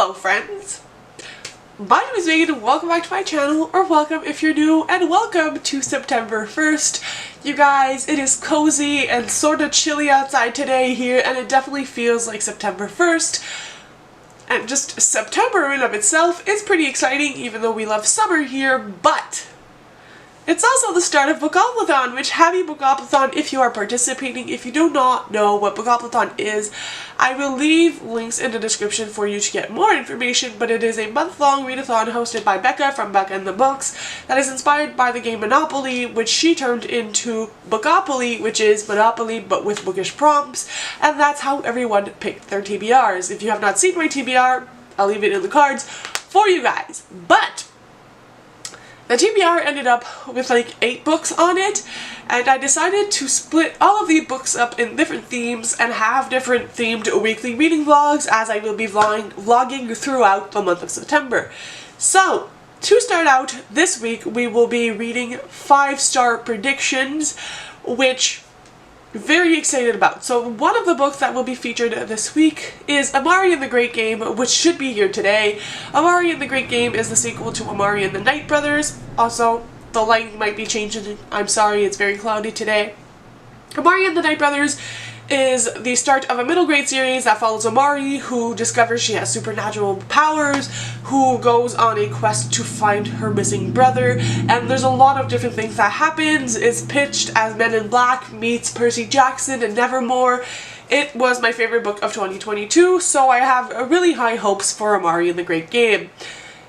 Hello friends! My name is Megan and welcome back to my channel, or welcome if you're new, and welcome to September 1st. You guys, it is cozy and sort of chilly outside today here, and it definitely feels like September 1st. And just September in and of itself is pretty exciting, even though we love summer here, but it's also the start of Bookoplathon, which happy Bookoplathon if you are participating. If you do not know what Bookoplathon is, I will leave links in the description for you to get more information, but it is a month-long readathon hosted by Becca from Becca and the Books that is inspired by the game Monopoly, which she turned into Bookopoly, which is Monopoly but with bookish prompts, and that's how everyone picked their TBRs. If you have not seen my TBR, I'll leave it in the cards for you guys. But the TBR ended up with like 8 books on it, and I decided to split all of the books up in different themes and have different themed weekly reading vlogs as I will be vlogging throughout the month of September. So, to start out this week, we will be reading 5-star predictions, which very excited about. So one of the books that will be featured this week is Amari and the Great Game, which should be here today. Amari and the Great Game is the sequel to Amari and the Night Brothers. Also, the lighting might be changing. I'm sorry, it's very cloudy today. Amari and the Night Brothers is the start of a middle grade series that follows Amari, who discovers she has supernatural powers, who goes on a quest to find her missing brother, and there's a lot of different things that happens. It's pitched as Men in Black meets Percy Jackson and Nevermore. It was my favorite book of 2022, so I have really high hopes for Amari and the Great Game.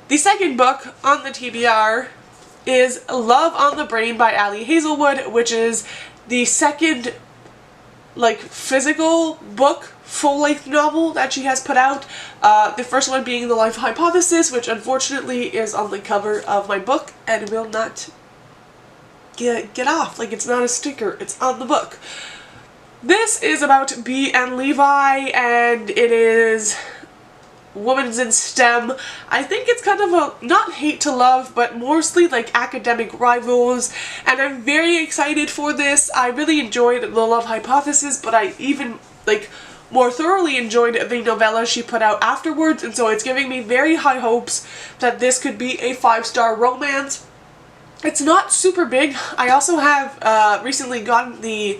The second book on the TBR is Love on the Brain by Ali Hazelwood, which is the second physical book, full-length novel that she has put out. The first one being The Life Hypothesis, which unfortunately is on the cover of my book and will not get off. Like, it's not a sticker, it's on the book. This is about Bea and Levi, and it is women's in STEM. I think it's kind of a, not hate to love, but mostly like academic rivals, and I'm very excited for this. I really enjoyed The Love Hypothesis, but I even more thoroughly enjoyed the novella she put out afterwards, and so it's giving me very high hopes that this could be a 5-star romance. It's not super big. I also have recently gotten the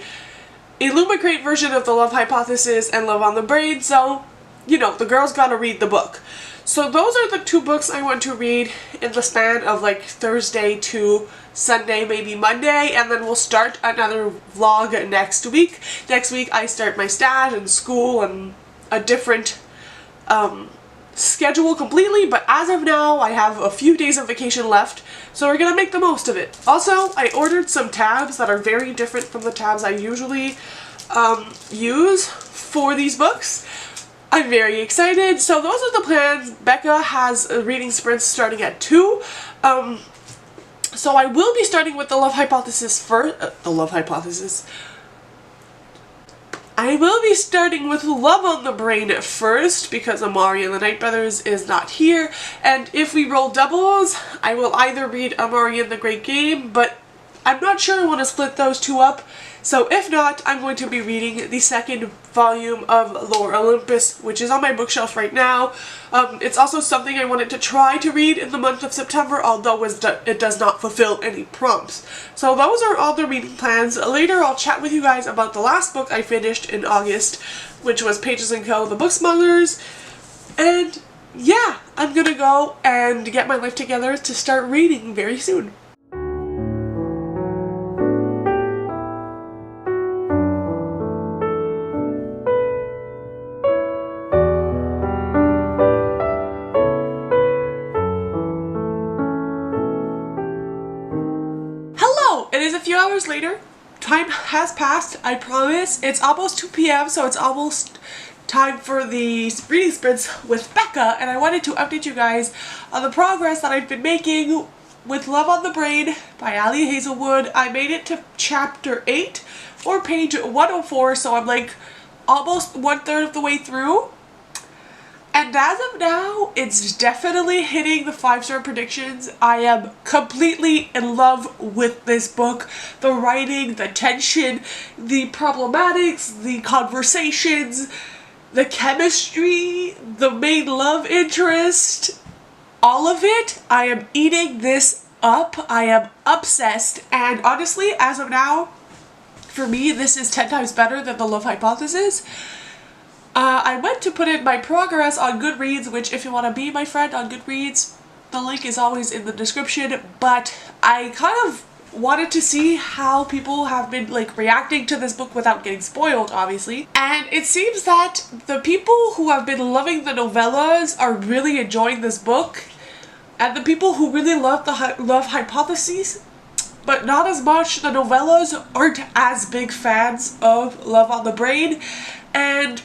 Illumicrate version of The Love Hypothesis and Love on the Brain, so you know, the girl's gotta read the book. So those are the 2 books I want to read in the span of like Thursday to Sunday, maybe Monday, and then we'll start another vlog next week. Next week I start my stage and school and a different schedule completely, but as of now I have a few days of vacation left, so we're gonna make the most of it. Also, I ordered some tabs that are very different from the tabs I usually use for these books. I'm very excited. So those are the plans. Becca has reading sprints starting at 2. So I will be starting with The Love Hypothesis first. I will be starting with Love on the Brain first because Amari and the Night Brothers is not here. And if we roll doubles, I will either read Amari and the Great Game, but I'm not sure I want to split those 2 up. So if not, I'm going to be reading the second volume of Lore Olympus, which is on my bookshelf right now. It's also something I wanted to try to read in the month of September, although it does not fulfill any prompts. So those are all the reading plans. Later I'll chat with you guys about the last book I finished in August, which was Pages & Co. The Book Smugglers. And yeah, I'm gonna go and get my life together to start reading very soon. It is a few hours later. Time has passed, I promise. It's almost 2 p.m. so it's almost time for the reading sprints with Becca, and I wanted to update you guys on the progress that I've been making with Love on the Brain by Ali Hazelwood. I made it to chapter 8 or page 104, so I'm like almost 1/3 of the way through. And as of now, it's definitely hitting the 5-star predictions. I am completely in love with this book. The writing, the tension, the problematics, the conversations. the chemistry, the main love interest, all of it. I am eating this up. I am obsessed, and honestly, as of now, for me, this is 10 times better than The Love Hypothesis. I went to put in my progress on Goodreads, which if you want to be my friend on Goodreads, the link is always in the description, but I kind of wanted to see how people have been like reacting to this book without getting spoiled, obviously. And it seems that the people who have been loving the novellas are really enjoying this book, and the people who really love the Love Hypothesis but not as much, the novellas, aren't as big fans of Love on the Brain. And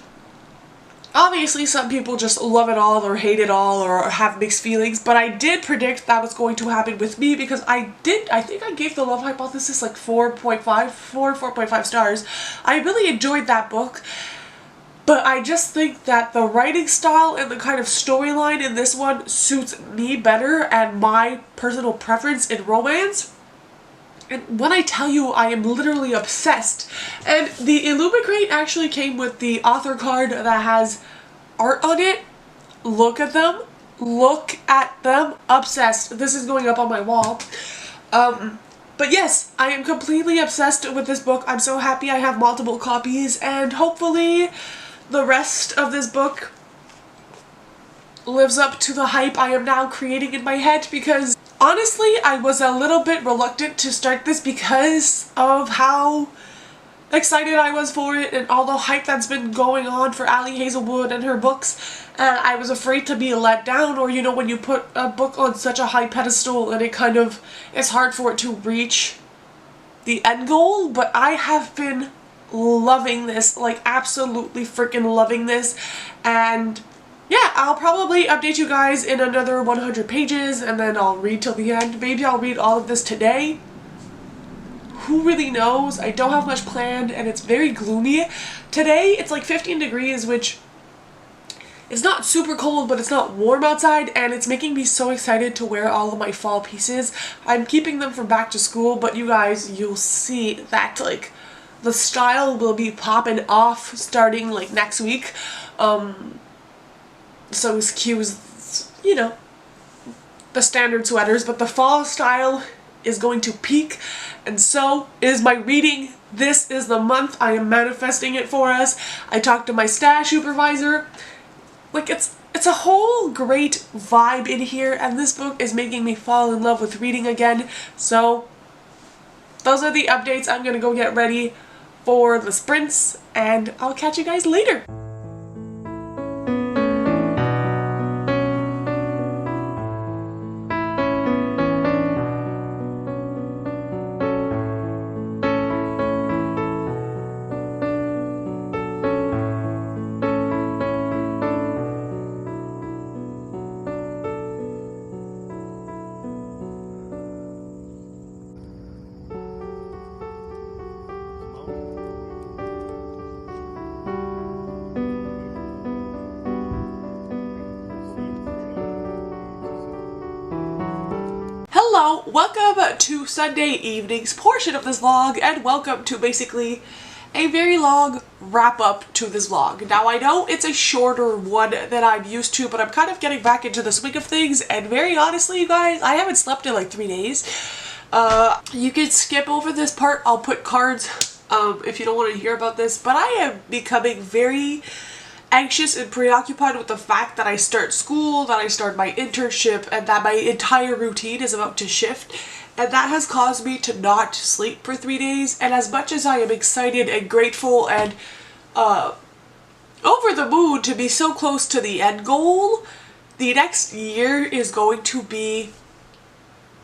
obviously some people just love it all or hate it all or have mixed feelings, but I did predict that was going to happen with me because I think I gave The Love Hypothesis like 4.5 stars. I really enjoyed that book, but I just think that the writing style and the kind of storyline in this one suits me better and my personal preference in romance. And when I tell you, I am literally obsessed. And the Illumicrate actually came with the author card that has art on it. Look at them. Look at them. Obsessed. This is going up on my wall. But yes, I am completely obsessed with this book. I'm so happy I have multiple copies, and hopefully the rest of this book lives up to the hype I am now creating in my head, because honestly, I was a little bit reluctant to start this because of how excited I was for it and all the hype that's been going on for Ali Hazelwood and her books. And I was afraid to be let down, or you know, when you put a book on such a high pedestal and it's hard for it to reach the end goal. But I have been loving this, like absolutely freaking loving this. And yeah, I'll probably update you guys in another 100 pages and then I'll read till the end. Maybe I'll read all of this today. Who really knows? I don't have much planned and it's very gloomy. Today it's like 15 degrees, which is not super cold, but it's not warm outside, and it's making me so excited to wear all of my fall pieces. I'm keeping them for back to school, but you guys, you'll see that like the style will be popping off starting like next week. So excuse, you know, the standard sweaters, but the fall style is going to peak, and so is my reading. This is the month. I am manifesting it for us. I talked to my stash supervisor. Like, it's a whole great vibe in here, and this book is making me fall in love with reading again. So those are the updates. I'm gonna go get ready for the sprints, and I'll catch you guys later. Hello, welcome to Sunday evening's portion of this vlog, and welcome to basically a very long wrap up to this vlog. Now I know it's a shorter one than I'm used to, but I'm kind of getting back into the swing of things, and very honestly you guys, I haven't slept in like 3 days. You can skip over this part. I'll put cards if you don't want to hear about this, but I am becoming very anxious and preoccupied with the fact that I start school, that I start my internship, and that my entire routine is about to shift, and that has caused me to not sleep for 3 days. And as much as I am excited and grateful and over the moon to be so close to the end goal, the next year is going to be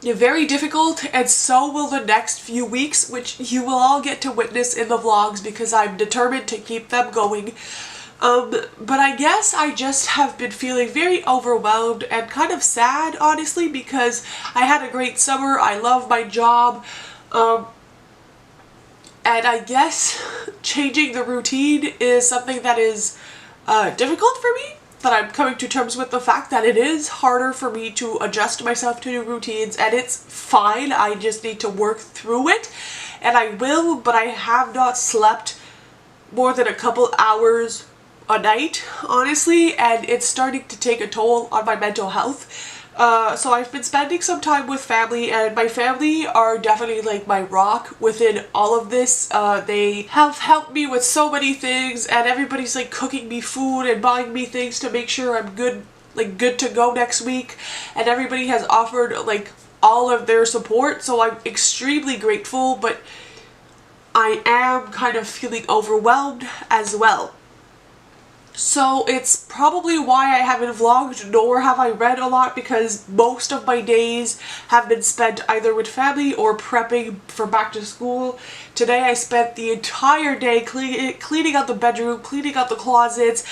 very difficult, and so will the next few weeks, which you will all get to witness in the vlogs because I'm determined to keep them going. But I guess I just have been feeling very overwhelmed and kind of sad, honestly, because I had a great summer. I love my job. And I guess changing the routine is something that is difficult for me, that I'm coming to terms with the fact that it is harder for me to adjust myself to new routines, and it's fine. I just need to work through it, and I will, but I have not slept more than a couple hours a night, honestly, and it's starting to take a toll on my mental health. So I've been spending some time with family, and my family are definitely like my rock within all of this. They have helped me with so many things, and everybody's like cooking me food and buying me things to make sure I'm good to go next week, and everybody has offered like all of their support, so I'm extremely grateful, but I am kind of feeling overwhelmed as well. So it's probably why I haven't vlogged nor have I read a lot, because most of my days have been spent either with family or prepping for back to school. Today I spent the entire day cleaning out the bedroom, cleaning out the closets,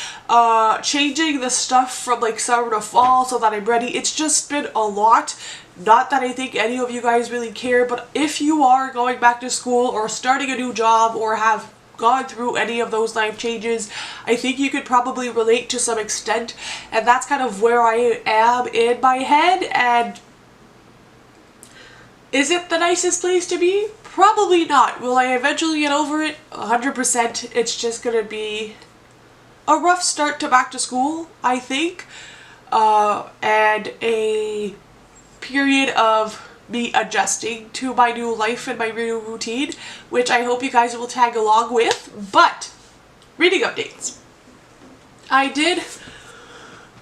changing the stuff from like summer to fall so that I'm ready. It's just been a lot. Not that I think any of you guys really care, but if you are going back to school or starting a new job or have gone through any of those life changes, I think you could probably relate to some extent, and that's kind of where I am in my head. And is it the nicest place to be? Probably not. Will I eventually get over it? 100%. It's just gonna be a rough start to back to school, I think, and a period of me adjusting to my new life and my new routine, which I hope you guys will tag along with. But reading updates. I did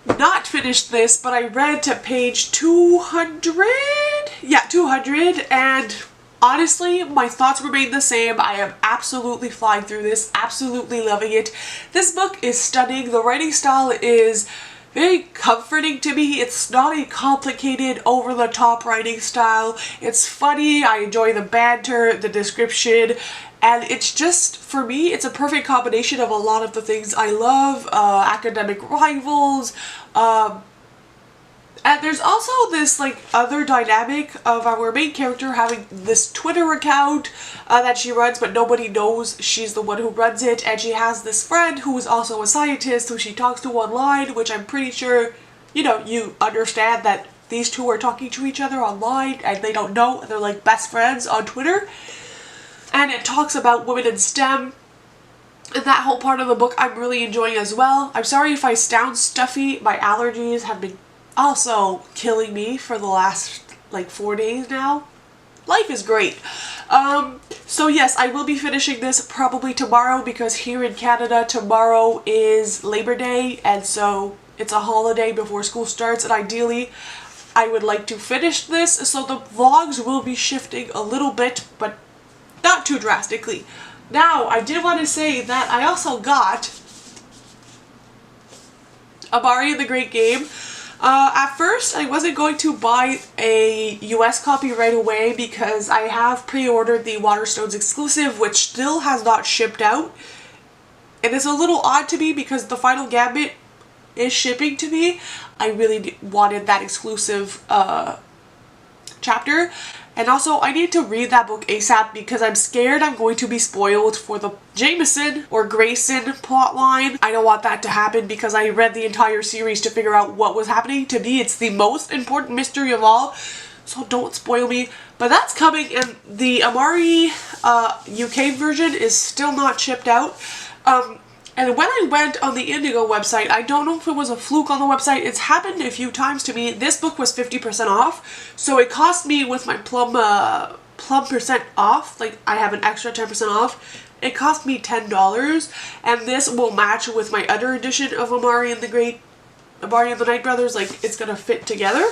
not finish this, but I read to page 200. Yeah, 200, and honestly, my thoughts remain the same. I am absolutely flying through this, absolutely loving it. This book is stunning. The writing style is very comforting to me. It's not a complicated, over-the-top writing style. It's funny, I enjoy the banter, the description, and it's just, for me, it's a perfect combination of a lot of the things I love, academic rivals, and there's also this like other dynamic of our main character having this Twitter account that she runs, but nobody knows she's the one who runs it, and she has this friend who is also a scientist who she talks to online, which I'm pretty sure, you know, you understand that these two are talking to each other online and they don't know, they're like best friends on Twitter. And it talks about women in STEM, and that whole part of the book I'm really enjoying as well. I'm sorry if I sound stuffy, my allergies have been also killing me for the last like 4 days now. Life is great. So yes, I will be finishing this probably tomorrow, because here in Canada tomorrow is Labor Day, and so it's a holiday before school starts, and ideally I would like to finish this, so the vlogs will be shifting a little bit, but not too drastically. Now, I did want to say that I also got Amari and the Great Game. At first, I wasn't going to buy a US copy right away because I have pre-ordered the Waterstones exclusive, which still has not shipped out. And it's a little odd to me because the Final Gambit is shipping to me. I really wanted that exclusive chapter. And also, I need to read that book ASAP because I'm scared I'm going to be spoiled for the Jameson or Grayson plotline. I don't want that to happen because I read the entire series to figure out what was happening. To me, it's the most important mystery of all, so don't spoil me. But that's coming, and the Amari UK version is still not shipped out. And when I went on the Indigo website, I don't know if it was a fluke on the website, it's happened a few times to me. This book was 50% off, so it cost me, with my plum percent off, like I have an extra 10% off, it cost me $10, and this will match with my other edition of Amari and the Night Brothers, like it's gonna fit together.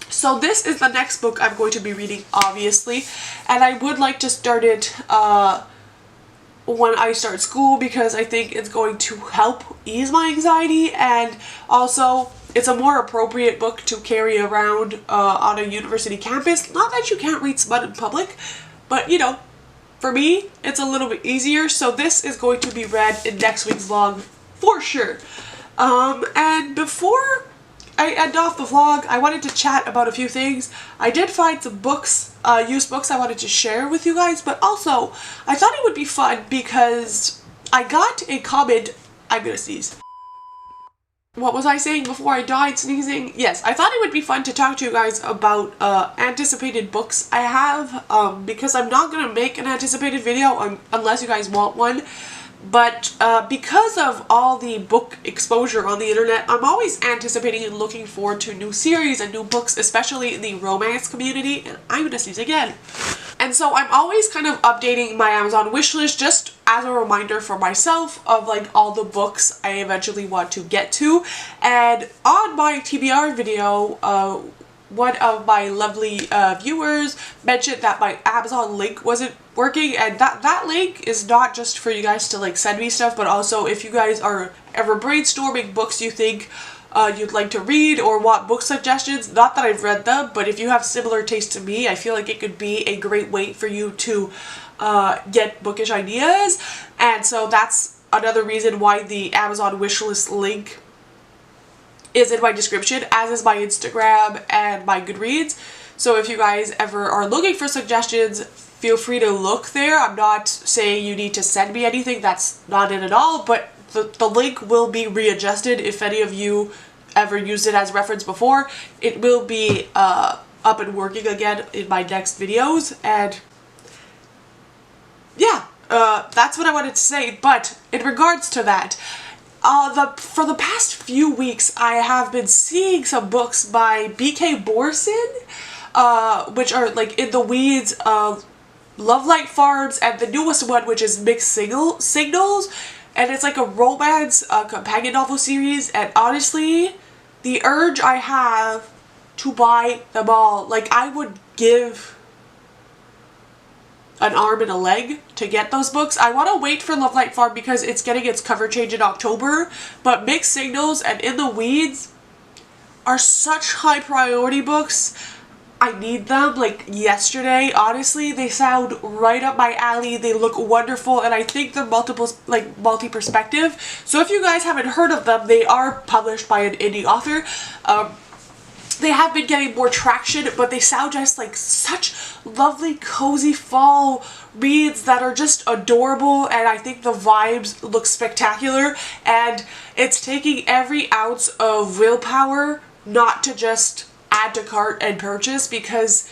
So this is the next book I'm going to be reading, obviously, and I would like to start it when I start school because I think it's going to help ease my anxiety, and also it's a more appropriate book to carry around on a university campus. Not that you can't read smut in public, but you know, for me it's a little bit easier, so this is going to be read in next week's vlog for sure. And before I end off the vlog, I wanted to chat about a few things. I did find some books, used books I wanted to share with you guys, but also I thought it would be fun because I got a comment. I'm gonna sneeze. What was I saying before I died sneezing? Yes, I thought it would be fun to talk to you guys about anticipated books I have, because I'm not gonna make an anticipated video unless you guys want one. But because of all the book exposure on the internet, I'm always anticipating and looking forward to new series and new books, especially in the romance community, and I'm gonna sneeze again. And so I'm always kind of updating my Amazon wishlist just as a reminder for myself of like all the books I eventually want to get to. And on my TBR video, one of my lovely viewers mentioned that my Amazon link wasn't working, and that link is not just for you guys to like send me stuff, but also if you guys are ever brainstorming books you think you'd like to read or want book suggestions. Not that I've read them, but if you have similar taste to me, I feel like it could be a great way for you to get bookish ideas. And so that's another reason why the Amazon wishlist link is in my description, as is my Instagram and my Goodreads. So if you guys ever are looking for suggestions, feel free to look there. I'm not saying you need to send me anything, that's not it at all, but the link will be readjusted if any of you ever used it as reference before. It will be up and working again in my next videos, and yeah, that's what I wanted to say. But in regards to that, for the past few weeks I have been seeing some books by B.K. Borson, which are like in the weeds of Love Light Farms, and the newest one, which is Mixed Signals, and it's like a romance companion novel series. And honestly, the urge I have to buy them all, like I would give an arm and a leg to get those books. I want to wait for Love Light Farm because it's getting its cover change in October, but Mixed Signals and In the Weeds are such high priority books. I need them like yesterday. Honestly, they sound right up my alley. They look wonderful, and I think they're multi-perspective. So if you guys haven't heard of them, they are published by an indie author. They have been getting more traction, but they sound just like such lovely, cozy fall reads that are just adorable, and I think the vibes look spectacular, and it's taking every ounce of willpower not to just add to cart and purchase, because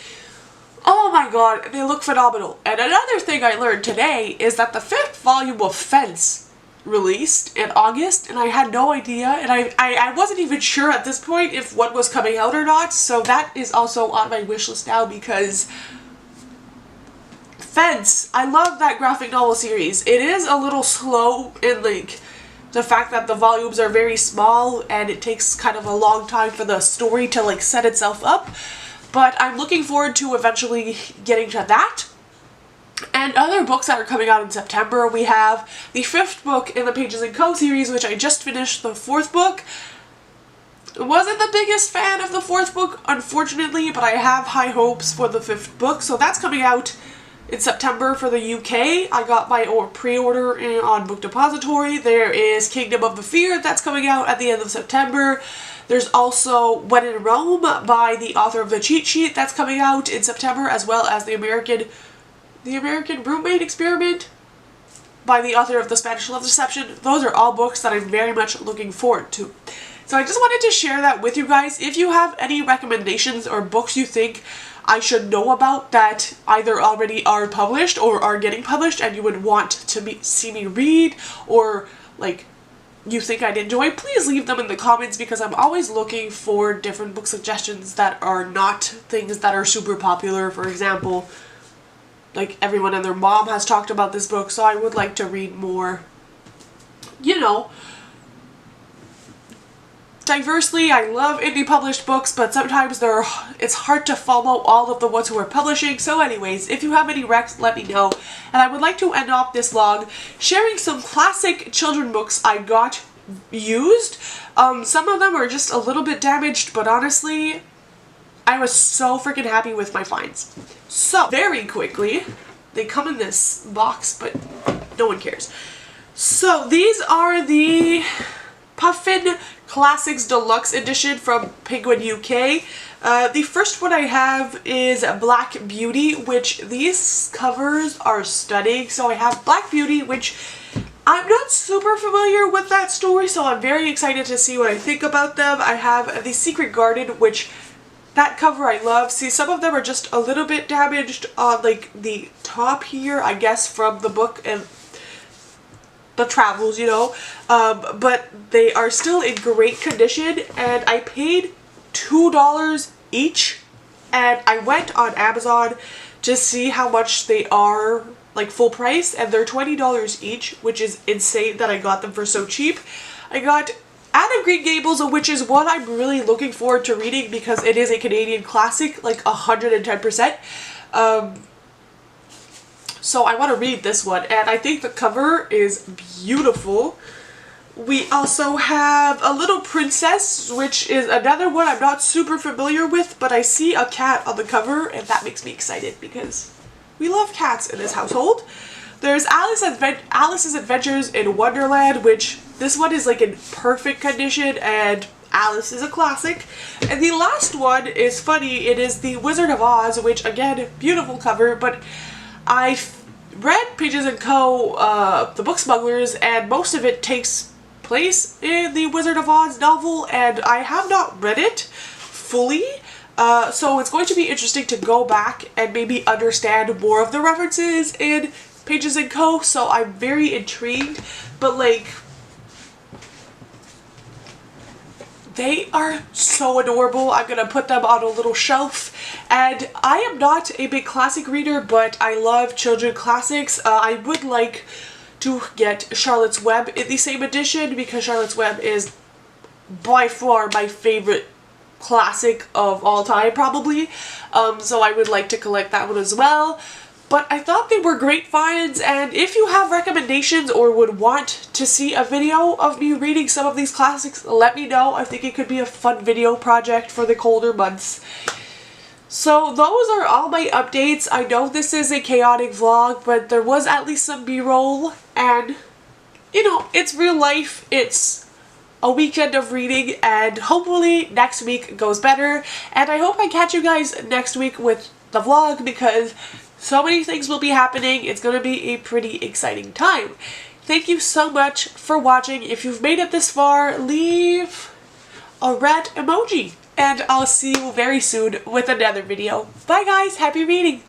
oh my god, they look phenomenal. And another thing I learned today is that the 5th volume of Fence released in August, and I had no idea, and I wasn't even sure at this point if one was coming out or not, so that is also on my wish list now, because Fence, I love that graphic novel series. It is a little slow in like the fact that the volumes are very small and it takes kind of a long time for the story to like set itself up, but I'm looking forward to eventually getting to that. And other books that are coming out in September, we have the 5th book in the Pages & Co series, which I just finished the 4th book. Wasn't the biggest fan of the 4th book, unfortunately, but I have high hopes for the 5th book, so that's coming out in September for the UK. I got my pre-order on Book Depository. There is Kingdom of the Fear that's coming out at the end of September. There's also When in Rome by the author of The Cheat Sheet that's coming out in September, as well as The American Roommate Experiment by the author of The Spanish Love Deception. Those are all books that I'm very much looking forward to. So I just wanted to share that with you guys. If you have any recommendations or books you think I should know about that either already are published or are getting published and you would want to see me read, or like you think I'd enjoy, please leave them in the comments, because I'm always looking for different book suggestions that are not things that are super popular. For example, like everyone and their mom has talked about this book, so I would like to read more, you know, diversely. I love indie published books, but sometimes it's hard to follow all of the ones who are publishing. So anyways, if you have any recs, let me know. And I would like to end off this vlog sharing some classic children books I got used. Some of them are just a little bit damaged, but honestly, I was so freaking happy with my finds. So, very quickly, they come in this box, but no one cares. So, these are the Puffin Classics Deluxe Edition from Penguin UK. The first one I have is Black Beauty, which these covers are stunning. So I have Black Beauty, which I'm not super familiar with that story, so I'm very excited to see what I think about them. I have The Secret Garden, which that cover I love. See, some of them are just a little bit damaged on like the top here, I guess, from the book, and the travels, you know, but they are still in great condition, and I paid $2 each, and I went on Amazon to see how much they are, like full price, and they're $20 each, which is insane that I got them for so cheap. I got Anne of Green Gables, which is one I'm really looking forward to reading because it is a Canadian classic, like 110%. So I want to read this one, and I think the cover is beautiful. We also have A Little Princess, which is another one I'm not super familiar with, but I see a cat on the cover, and that makes me excited because we love cats in this household. There's Alice's Adventures in Wonderland, which this one is like in perfect condition, and Alice is a classic. And the last one is funny. It is The Wizard of Oz, which again, beautiful cover, but I read Pages & Co., The Book Smugglers, and most of it takes place in the Wizard of Oz novel, and I have not read it fully, so it's going to be interesting to go back and maybe understand more of the references in Pages & Co., so I'm very intrigued, but like, they are so adorable. I'm gonna put them on a little shelf, and I am not a big classic reader, but I love children classics. I would like to get Charlotte's Web in the same edition because Charlotte's Web is by far my favorite classic of all time, probably. So I would like to collect that one as well. But I thought they were great finds, and if you have recommendations or would want to see a video of me reading some of these classics, let me know. I think it could be a fun video project for the colder months. So those are all my updates. I know this is a chaotic vlog, but there was at least some B-roll, and you know, it's real life. It's a weekend of reading, and hopefully next week goes better. And I hope I catch you guys next week with the vlog because so many things will be happening. It's going to be a pretty exciting time. Thank you so much for watching. If you've made it this far, leave a red emoji. And I'll see you very soon with another video. Bye guys, happy reading!